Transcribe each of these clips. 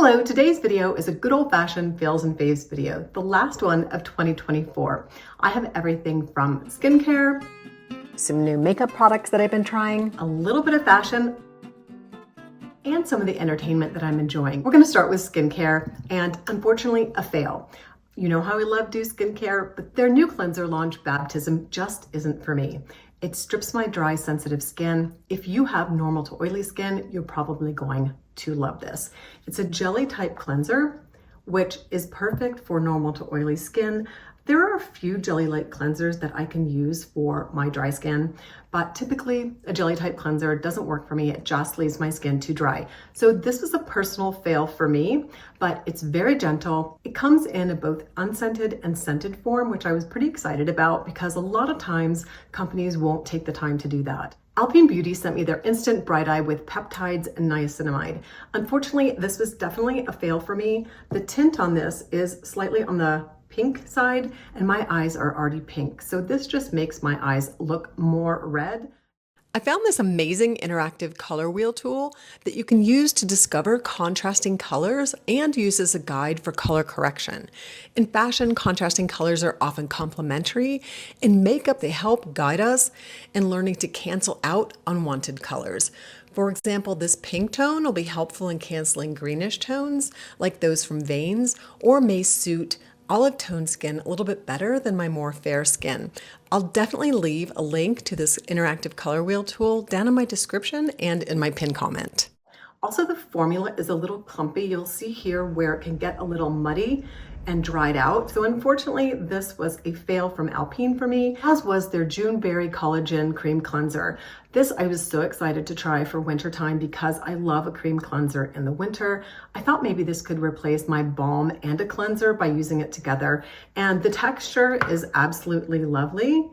Hello, today's video is a good old-fashioned fails and faves video, the last one of 2024. I have everything from skincare, some new makeup products that I've been trying, a little bit of fashion, and some of the entertainment that I'm enjoying. We're gonna start with skincare, and unfortunately, a fail. You know how we love do skincare, but their new cleanser launch, Baptism, just isn't for me. It strips my dry, sensitive skin. If you have normal to oily skin, you're probably going to love this. It's a jelly type cleanser, which is perfect for normal to oily skin. There are a few jelly-like cleansers that I can use for my dry skin, but typically a jelly type cleanser doesn't work for me. It just leaves my skin too dry. So this was a personal fail for me, but it's very gentle. It comes in a both unscented and scented form, which I was pretty excited about because a lot of times companies won't take the time to do that. ALPYN Beauty sent me their Instant Bright Eye with peptides and niacinamide. Unfortunately, this was definitely a fail for me. The tint on this is slightly on the pink side and my eyes are already pink. So this just makes my eyes look more red. I found this amazing interactive color wheel tool that you can use to discover contrasting colors and use as a guide for color correction. In fashion, contrasting colors are often complementary. In makeup, they help guide us in learning to cancel out unwanted colors. For example, this pink tone will be helpful in canceling greenish tones like those from veins, or may suit olive tone skin a little bit better than my more fair skin. I'll definitely leave a link to this interactive color wheel tool down in my description and in my pinned comment. Also, the formula is a little clumpy. You'll see here where it can get a little muddy and dried out. So unfortunately, this was a fail from ALPYN for me, as was their June Berry Collagen Cream Cleanser. This I was so excited to try for winter time because I love a cream cleanser in the winter. I thought maybe this could replace my balm and a cleanser by using it together. And the texture is absolutely lovely,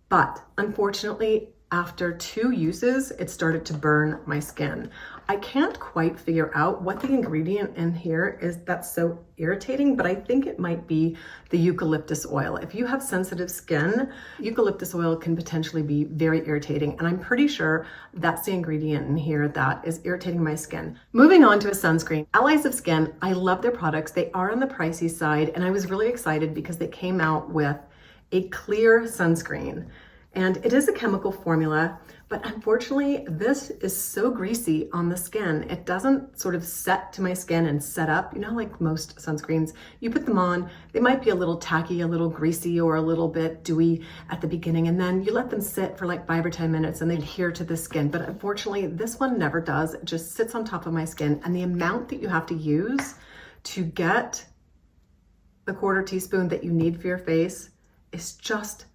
but unfortunately, after 2 uses, it started to burn my skin. I can't quite figure out what the ingredient in here is that's so irritating, but I think it might be the eucalyptus oil. If you have sensitive skin, eucalyptus oil can potentially be very irritating, and I'm pretty sure that's the ingredient in here that is irritating my skin. Moving on to a sunscreen. Allies of Skin, I love their products. They are on the pricey side, and I was really excited because they came out with a clear sunscreen. And it is a chemical formula, but unfortunately, this is so greasy on the skin. It doesn't sort of set to my skin and set up. You know, like most sunscreens, you put them on, they might be a little tacky, a little greasy, or a little bit dewy at the beginning, and then you let them sit for like 5 or 10 minutes and they adhere to the skin. But unfortunately, this one never does. It just sits on top of my skin, and the amount that you have to use to get the 1/4 teaspoon that you need for your face is just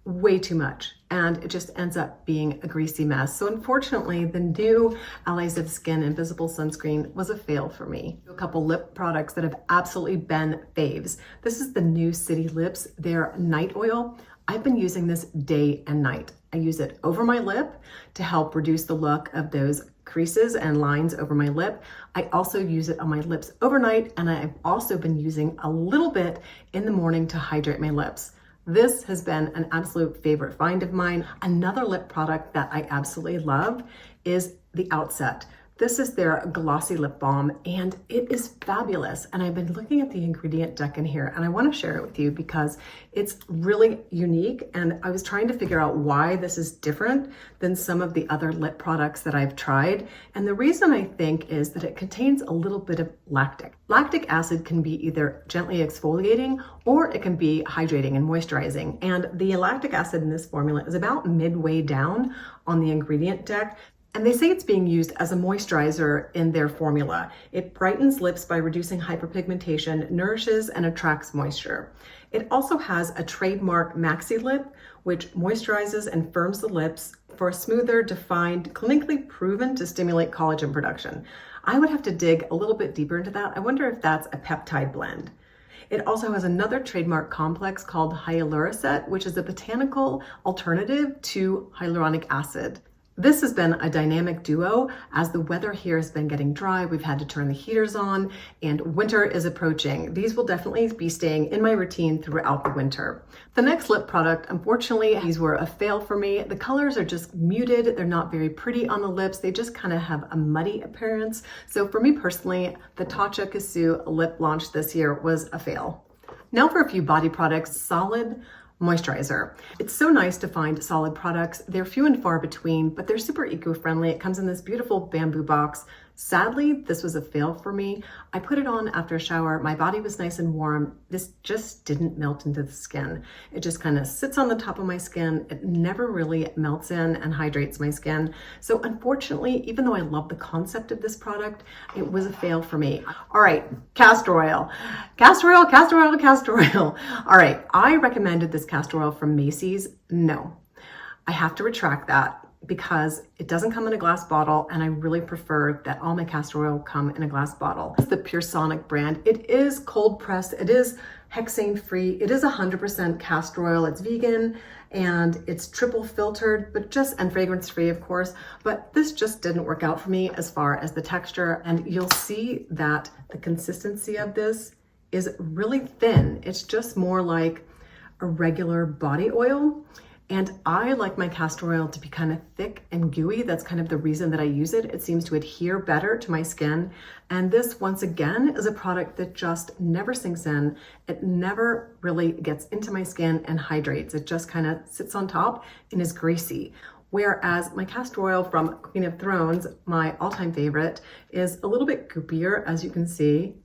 way too much, and it just ends up being a greasy mess. So unfortunately, the new Allies of Skin Invisible Sunscreen was a fail for me. A couple lip products that have absolutely been faves. This is the new City Lips, their night oil. I've been using this day and night. I use it over my lip to help reduce the look of those creases and lines over my lip. I also use it on my lips overnight, and I've also been using a little bit in the morning to hydrate my lips. This has been an absolute favorite find of mine. Another lip product that I absolutely love is the Outset. This is their glossy lip balm, and it is fabulous. And I've been looking at the ingredient deck in here, and I want to share it with you because it's really unique. And I was trying to figure out why this is different than some of the other lip products that I've tried. And the reason I think is that it contains a little bit of lactic. Lactic acid can be either gently exfoliating or it can be hydrating and moisturizing. And the lactic acid in this formula is about midway down on the ingredient deck. And they say it's being used as a moisturizer in their formula. It brightens lips by reducing hyperpigmentation, nourishes and attracts moisture. It also has a trademark Maxi Lip, which moisturizes and firms the lips for a smoother, defined, clinically proven to stimulate collagen production. I would have to dig a little bit deeper into that. I wonder if that's a peptide blend. It also has another trademark complex called hyaluracet, which is a botanical alternative to hyaluronic acid. This has been a dynamic duo as the weather here has been getting dry. We've had to turn the heaters on and winter is approaching. These will definitely be staying in my routine throughout the winter. The next lip product, unfortunately, these were a fail for me. The colors are just muted. They're not very pretty on the lips. They just kind of have a muddy appearance. So for me personally, the Tatcha Kasu lip launch this year was a fail. Now for a few body products. Solid Moisturizer. It's so nice to find solid products. They're few and far between, but they're super eco-friendly. It comes in this beautiful bamboo box. Sadly, this was a fail for me. I put it on after a shower. My body was nice and warm. This just didn't melt into the skin. It just kind of sits on the top of my skin. It never really melts in and hydrates my skin. So unfortunately, even though I love the concept of this product, it was a fail for me. All right, castor oil. Castor oil, castor oil, castor oil. All right, I recommended this castor oil from Macy's. No, I have to retract that, because it doesn't come in a glass bottle, and I really prefer that all my castor oil come in a glass bottle. It's the Pure Sonic brand. It is cold pressed, it is hexane free, it is 100% castor oil, it's vegan, and it's triple filtered, and fragrance free, of course, but this just didn't work out for me as far as the texture, and you'll see that the consistency of this is really thin. It's just more like a regular body oil. And I like my castor oil to be kind of thick and gooey. That's kind of the reason that I use it. It seems to adhere better to my skin. And this, once again, is a product that just never sinks in. It never really gets into my skin and hydrates. It just kind of sits on top and is greasy. Whereas my castor oil from Queen of Thrones, my all-time favorite, is a little bit goopier, as you can see.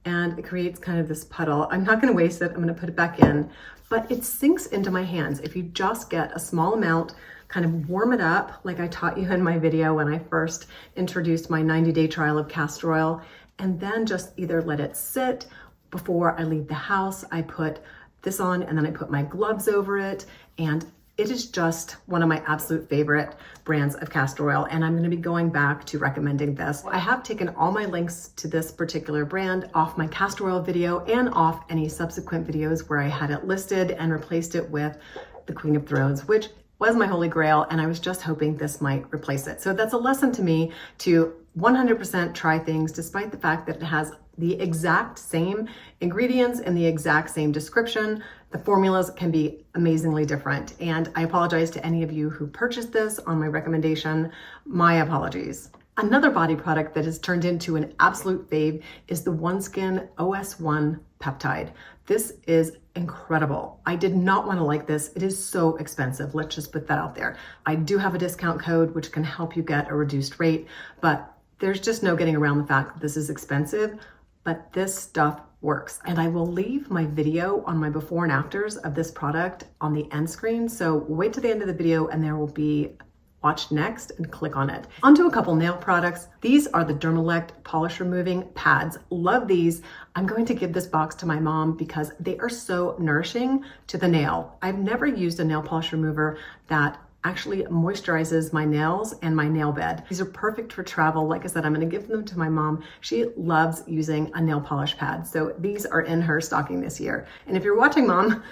And it creates kind of this puddle. I'm not gonna waste it, I'm gonna put it back in, but it sinks into my hands. If you just get a small amount, kind of warm it up, like I taught you in my video when I first introduced my 90-day trial of castor oil, and then just either let it sit. Before I leave the house, I put this on, and then I put my gloves over it, and it is just one of my absolute favorite brands of castor oil, and I'm going to be going back to recommending this. I have taken all my links to this particular brand off my castor oil video and off any subsequent videos where I had it listed, and replaced it with the Queen of Thrones, which was my holy grail, and I was just hoping this might replace it. So that's a lesson to me to 100% try things despite the fact that it has the exact same ingredients and the exact same description. The formulas can be amazingly different. And I apologize to any of you who purchased this on my recommendation. My apologies. Another body product that has turned into an absolute fave is the OneSkin OS1 peptide. This is incredible. I did not want to like this. It is so expensive. Let's just put that out there. I do have a discount code which can help you get a reduced rate, but there's just no getting around the fact that this is expensive, but this stuff works. And I will leave my video on my before and afters of this product on the end screen. So wait to the end of the video and there will be watch next and click on it. Onto a couple nail products. These are the Dermalect polish removing pads. Love these. I'm going to give this box to my mom because they are so nourishing to the nail. I've never used a nail polish remover that actually moisturizes my nails and my nail bed. These are perfect for travel. Like I said, I'm going to give them to my mom. She loves using a nail polish pad. So these are in her stocking this year. And if you're watching, Mom,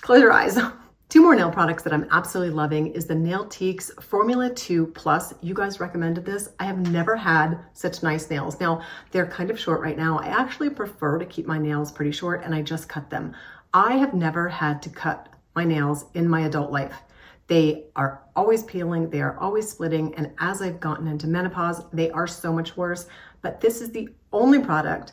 close your eyes. Two more nail products that I'm absolutely loving is the Nailtique's Formula 2 Plus. You guys recommended this. I have never had such nice nails. Now, they're kind of short right now. I actually prefer to keep my nails pretty short, and I just cut them. I have never had to cut my nails in my adult life. They are always peeling, they are always splitting, and as I've gotten into menopause, they are so much worse. But this is the only product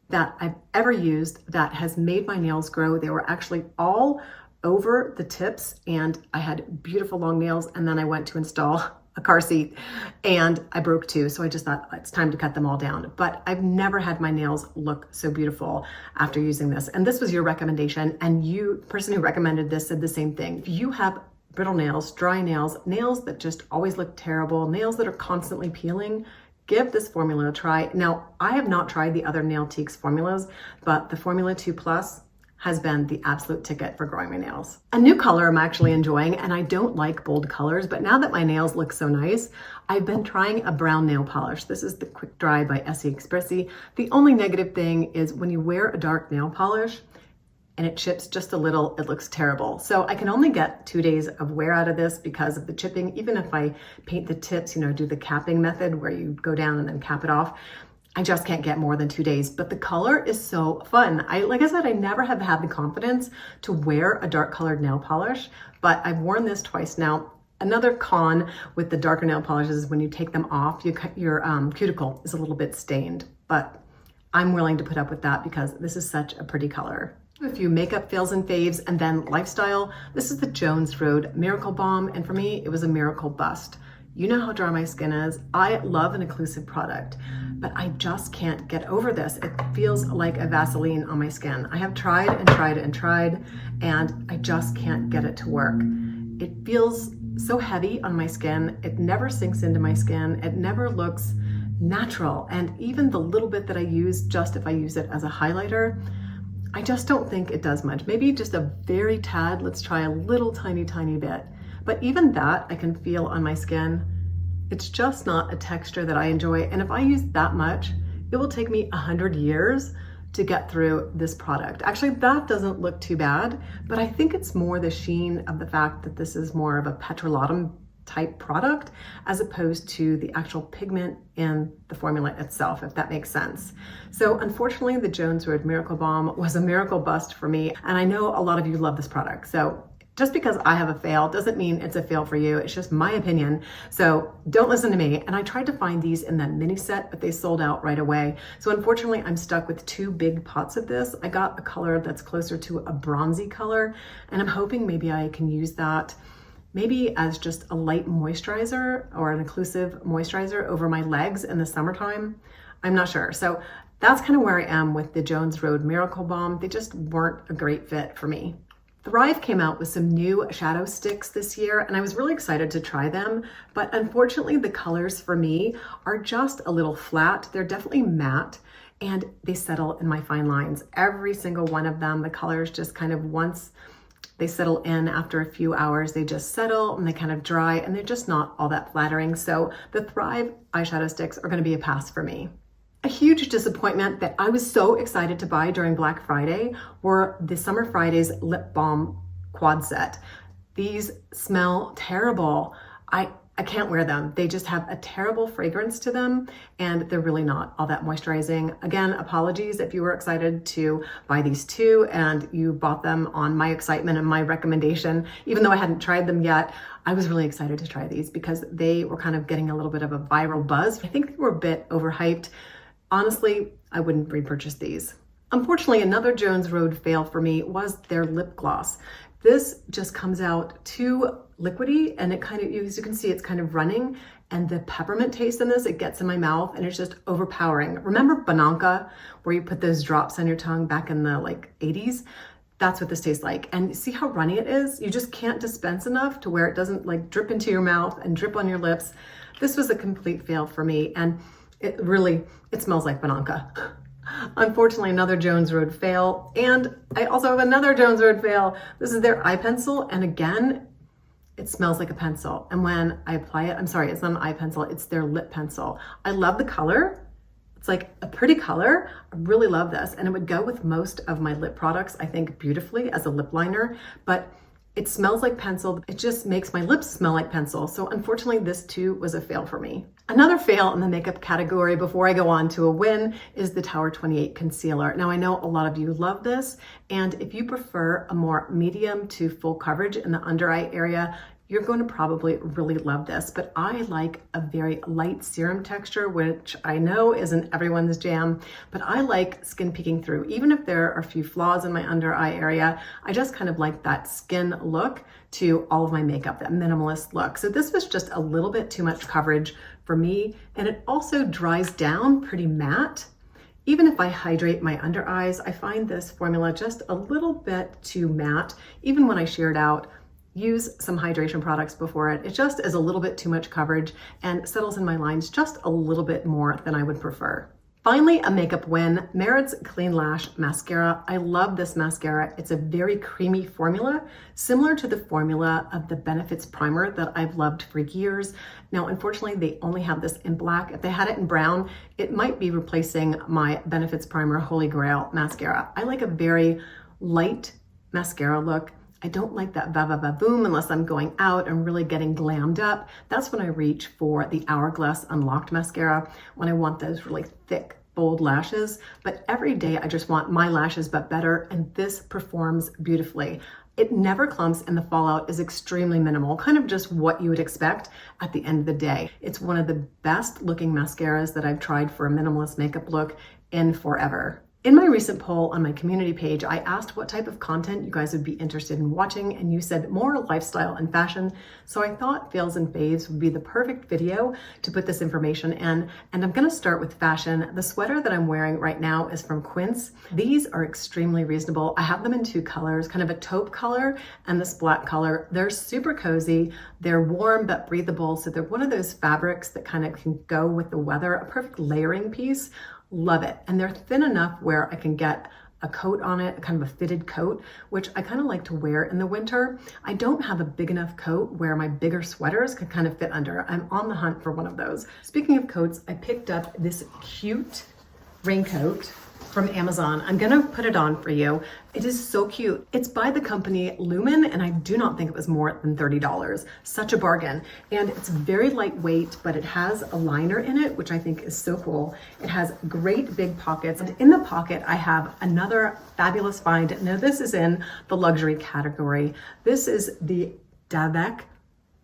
that I've ever used that has made my nails grow. They were actually all over the tips, and I had beautiful long nails, and then I went to install a car seat and I broke two. So I just thought it's time to cut them all down. But I've never had my nails look so beautiful after using this. And this was your recommendation, and you, the person who recommended this, said the same thing. If you have brittle nails, dry nails, nails that just always look terrible, nails that are constantly peeling, give this formula a try. Now, I have not tried the other Nailtique's formulas, but the Formula 2 Plus has been the absolute ticket for growing my nails. A new color I'm actually enjoying, and I don't like bold colors, but now that my nails look so nice, I've been trying a brown nail polish. This is the Quick Dry by Essie Expressi. The only negative thing is when you wear a dark nail polish, and it chips just a little, it looks terrible. So I can only get 2 days of wear out of this because of the chipping. Even if I paint the tips, you know, do the capping method where you go down and then cap it off, I just can't get more than 2 days, but the color is so fun. Like I said, I never have had the confidence to wear a dark colored nail polish, but I've worn this twice now. Another con with the darker nail polishes is when you take them off, your cuticle is a little bit stained, but I'm willing to put up with that because this is such a pretty color. A few makeup fails and faves, and then lifestyle. This is the Jones Road Miracle Balm, and for me, it was a miracle bust. You know how dry my skin is. I love an occlusive product, but I just can't get over this. It feels like a Vaseline on my skin. I have tried and tried and tried, and I just can't get it to work. It feels so heavy on my skin. It never sinks into my skin. It never looks natural. And even the little bit that I use, just if I use it as a highlighter, I just don't think it does much. Maybe just a very tad. Let's try a little tiny bit. But even that I can feel on my skin. It's just not a texture that I enjoy. And if I use that much, it will take me 100 years to get through this product. Actually, that doesn't look too bad, but I think it's more the sheen of the fact that this is more of a petrolatum type product as opposed to the actual pigment in the formula itself, if that makes sense. So unfortunately, the Jones Road Miracle Balm was a miracle bust for me. And I know a lot of you love this product. So just because I have a fail doesn't mean it's a fail for you. It's just my opinion. So don't listen to me. And I tried to find these in that mini set, but they sold out right away. So unfortunately, I'm stuck with 2 big pots of this. I got a color that's closer to a bronzy color, and I'm hoping maybe I can use that maybe as just a light moisturizer or an occlusive moisturizer over my legs in the summertime. I'm not sure. So that's kind of where I am with the Jones Road Miracle Balm. They just weren't a great fit for me. Thrive came out with some new shadow sticks this year, and I was really excited to try them, but unfortunately the colors for me are just a little flat. They're definitely matte, and they settle in my fine lines. Every single one of them, the colors just kind of, once they settle in after a few hours, they just settle and they kind of dry, and they're just not all that flattering. So the Thrive eyeshadow sticks are gonna be a pass for me. A huge disappointment that I was so excited to buy during Black Friday were the Summer Fridays lip balm quad set. These smell terrible. I can't wear them. They just have a terrible fragrance to them, and they're really not all that moisturizing. Again, apologies if you were excited to buy these 2 and you bought them on my excitement and my recommendation. Even though I hadn't tried them yet, I was really excited to try these because they were kind of getting a little bit of a viral buzz. I think they were a bit overhyped. Honestly, I wouldn't repurchase these. Unfortunately, another Jones Road fail for me was their lip gloss. This just comes out too liquidy, and it kind of, as you can see, it's kind of running, and the peppermint taste in this, it gets in my mouth and it's just overpowering. Remember Bananka, where you put those drops on your tongue back in the 80s? That's what this tastes like. And see how runny it is? You just can't dispense enough to where it doesn't drip into your mouth and drip on your lips. This was a complete fail for me, and it smells like Bananka. Unfortunately, another Jones Road fail. And I also have another Jones Road fail. This is their eye pencil. And again, it smells like a pencil. And when I apply it, I'm sorry, it's not an eye pencil, it's their lip pencil. I love the color. It's like a pretty color. I really love this. And it would go with most of my lip products, I think, beautifully as a lip liner. But it smells like pencil. It just makes my lips smell like pencil. So unfortunately, this too was a fail for me. Another fail in the makeup category before I go on to a win is the Tower 28 concealer. Now I know a lot of you love this, and if you prefer a more medium to full coverage in the under eye area, you're going to probably really love this. But I like a very light serum texture, which I know isn't everyone's jam, but I like skin peeking through. Even if there are a few flaws in my under eye area, I just kind of like that skin look to all of my makeup, that minimalist look. So this was just a little bit too much coverage for me, and it also dries down pretty matte. Even if I hydrate my under eyes, I find this formula just a little bit too matte. Even when I shear it out, use some hydration products before it. It just is a little bit too much coverage and settles in my lines just a little bit more than I would prefer. Finally, a makeup win, Merit's Clean Lash Mascara. I love this mascara. It's a very creamy formula, similar to the formula of the Benefits Primer that I've loved for years. Now, unfortunately, they only have this in black. If they had it in brown, it might be replacing my Benefits Primer Holy Grail mascara. I like a very light mascara look. I don't like that va-va-va-boom unless I'm going out and really getting glammed up. That's when I reach for the Hourglass Unlocked Mascara, when I want those really thick, bold lashes. But every day I just want my lashes but better, and this performs beautifully. It never clumps and the fallout is extremely minimal, kind of just what you would expect at the end of the day. It's one of the best looking mascaras that I've tried for a minimalist makeup look in forever. In my recent poll on my community page, I asked what type of content you guys would be interested in watching, and you said more lifestyle and fashion. So I thought Fails and Faves would be the perfect video to put this information in. And I'm gonna start with fashion. The sweater that I'm wearing right now is from Quince. These are extremely reasonable. I have them in two colors, kind of a taupe color and this black color. They're super cozy. They're warm but breathable. So they're one of those fabrics that kind of can go with the weather, a perfect layering piece. Love it. And they're thin enough where I can get a coat on it, kind of a fitted coat, which I kind of like to wear in the winter. I don't have a big enough coat where my bigger sweaters can kind of fit under. I'm on the hunt for one of those. Speaking of coats, I picked up this cute raincoat from Amazon. I'm gonna put it on for you. It is so cute. It's by the company Lumen, and I do not think it was more than $30. Such a bargain. And it's very lightweight, but it has a liner in it, which I think is so cool. It has great big pockets. And in the pocket, I have another fabulous find. Now this is in the luxury category. This is the Davek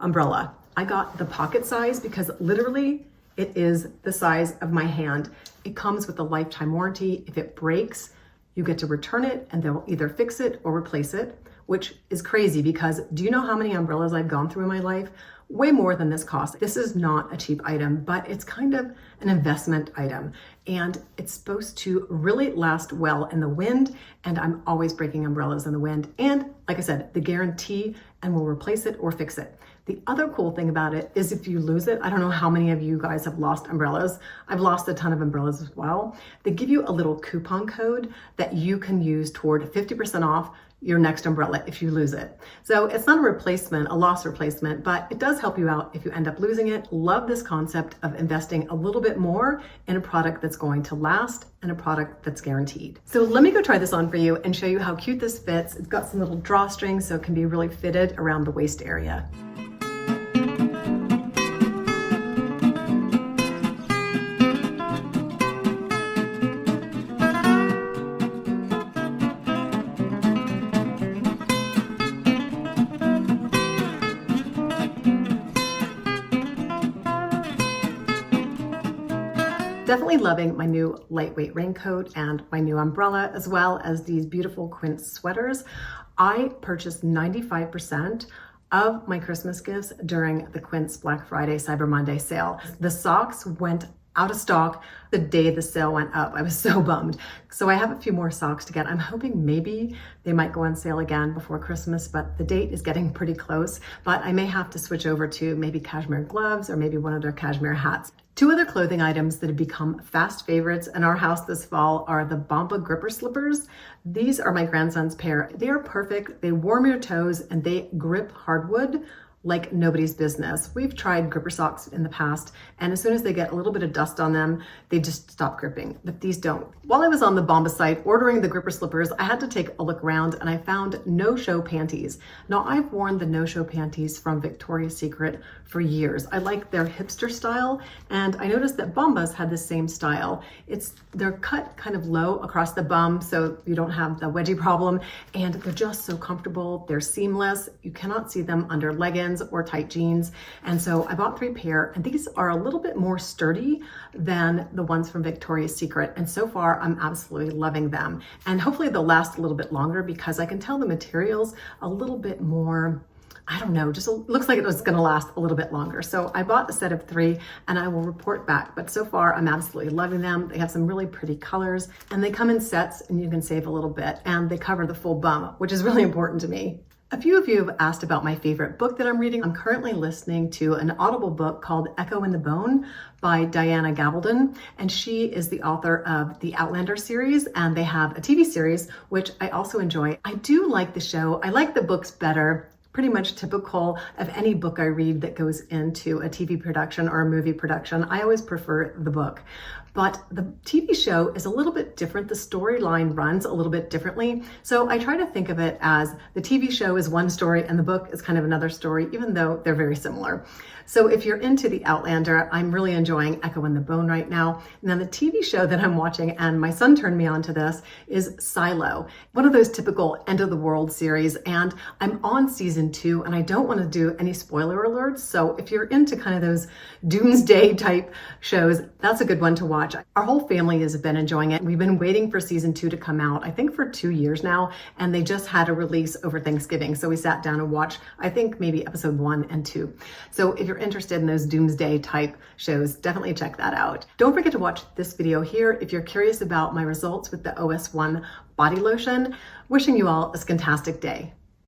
umbrella. I got the pocket size because literally it is the size of my hand. It comes with a lifetime warranty. If it breaks, you get to return it and they'll either fix it or replace it, which is crazy because do you know how many umbrellas I've gone through in my life? Way more than this cost. This is not a cheap item, but it's kind of an investment item. And it's supposed to really last well in the wind. And I'm always breaking umbrellas in the wind. And like I said, the guarantee, and we'll replace it or fix it. The other cool thing about it is if you lose it, I don't know how many of you guys have lost umbrellas. I've lost a ton of umbrellas as well. They give you a little coupon code that you can use toward 50% off your next umbrella if you lose it. So it's not a replacement, a loss replacement, but it does help you out if you end up losing it. Love this concept of investing a little bit more in a product that's going to last and a product that's guaranteed. So let me go try this on for you and show you how cute this fits. It's got some little drawstrings so it can be really fitted around the waist area. Definitely loving my new lightweight raincoat and my new umbrella, as well as these beautiful Quince sweaters. I purchased 95% of my Christmas gifts during the Quince Black Friday Cyber Monday sale. The socks went out of stock the day the sale went up. I was so bummed. So I have a few more socks to get. I'm hoping maybe they might go on sale again before Christmas, but the date is getting pretty close. But I may have to switch over to maybe cashmere gloves or maybe one of their cashmere hats. Two other clothing items that have become fast favorites in our house this fall are the Balm gripper slippers. These are my grandson's pair. They are perfect. They warm your toes and they grip hardwood like nobody's business. We've tried gripper socks in the past, and as soon as they get a little bit of dust on them, they just stop gripping, but these don't. While I was on the Balm site ordering the gripper slippers, I had to take a look around and I found no-show panties. Now I've worn the no-show panties from Victoria's Secret for years. I like their hipster style, and I noticed that Bombas had the same style. They're cut kind of low across the bum so you don't have the wedgie problem, and they're just so comfortable. They're seamless. You cannot see them under leggings or tight jeans. And so I bought 3 pair, and these are a little bit more sturdy than the ones from Victoria's Secret. And so far I'm absolutely loving them. And hopefully they'll last a little bit longer because I can tell the material's a little bit more, I don't know, just looks like it was gonna last a little bit longer. So I bought a set of 3 and I will report back. But so far I'm absolutely loving them. They have some really pretty colors and they come in sets and you can save a little bit, and they cover the full bum, which is really important to me. A few of you have asked about my favorite book that I'm reading. I'm currently listening to an Audible book called Echo in the Bone by Diana Gabaldon, and she is the author of the Outlander series, and they have a TV series, which I also enjoy. I do like the show. I like the books better. Pretty much typical of any book I read that goes into a TV production or a movie production. I always prefer the book. but the TV show is a little bit different. The storyline runs a little bit differently. So I try to think of it as the TV show is one story and the book is kind of another story, even though they're very similar. So if you're into the Outlander, I'm really enjoying Echo and the Bone right now. And then the TV show that I'm watching, and my son turned me on to this, is Silo, one of those typical end of the world series. And I'm on season 2, and I don't want to do any spoiler alerts. So if you're into kind of those doomsday type shows, that's a good one to watch. Our whole family has been enjoying it. We've been waiting for season 2 to come out, I think for 2 years now, and they just had a release over Thanksgiving. So we sat down and watched, I think maybe episode 1 and 2. So if you're interested in those doomsday type shows, definitely check that out. Don't forget to watch this video here if you're curious about my results with the OS1 body lotion. Wishing you all a skintastic day.